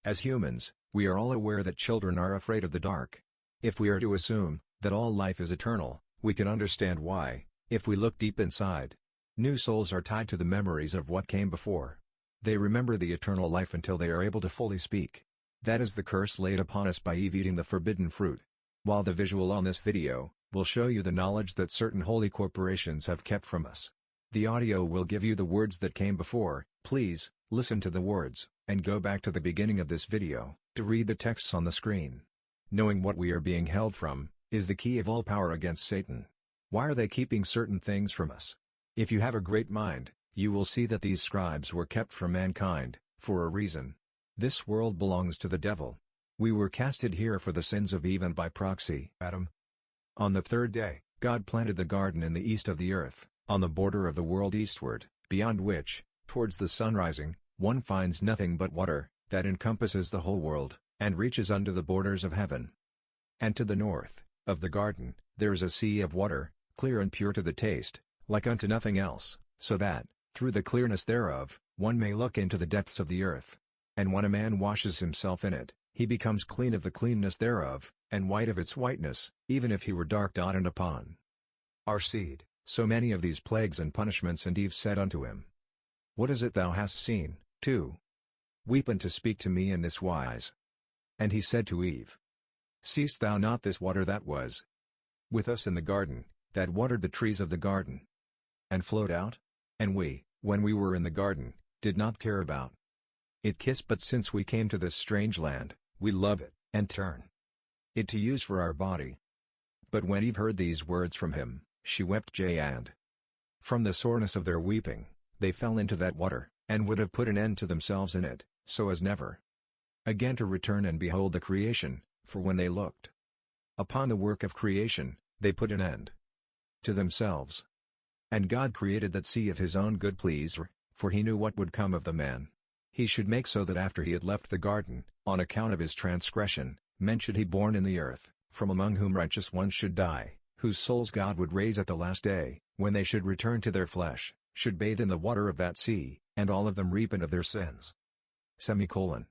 As humans, we are all aware that children are afraid of the dark. If we are to assume that all life is eternal, we can understand why, if we look deep inside. New souls are tied to the memories of what came before. They remember the eternal life until they are able to fully speak. That is the curse laid upon us by Eve eating the forbidden fruit. While the visual on this video will show you the knowledge that certain holy corporations have kept from us, the audio will give you the words that came before. Please, listen to the words, and go back to the beginning of this video, to read the texts on the screen. Knowing what we are being held from, is the key of all power against Satan. Why are they keeping certain things from us? If you have a great mind, you will see that these scribes were kept from mankind, for a reason. This world belongs to the devil. We were casted here for the sins of Eve and by proxy, Adam. On the third day, God planted the garden in the east of the earth, on the border of the world eastward, beyond which, towards the sun rising, one finds nothing but water, that encompasses the whole world, and reaches unto the borders of heaven. And to the north of the garden, there is a sea of water, clear and pure to the taste, like unto nothing else, so that, through the clearness thereof, one may look into the depths of the earth. And when a man washes himself in it, he becomes clean of the cleanness thereof, and white of its whiteness, even if he were dark dotted upon. Our seed, so many of these plagues and punishments. And Eve said unto him, What is it thou hast seen? 2. Weep and to speak to me in this wise. And he said to Eve, Seest thou not this water that was with us in the garden, that watered the trees of the garden, and flowed out? And we, when we were in the garden, did not care about it kiss, but since we came to this strange land, we love it, and turn it to use for our body. But when Eve heard these words from him, she wept, and from the soreness of their weeping, they fell into that water, and would have put an end to themselves in it, so as never again to return and behold the creation, for when they looked upon the work of creation, they put an end to themselves. And God created that sea of his own good pleasure, for he knew what would come of the man. He should make so that after he had left the garden, on account of his transgression, men should he born in the earth, from among whom righteous ones should die, whose souls God would raise at the last day, when they should return to their flesh, should bathe in the water of that sea, and all of them repent of their sins. Semicolon.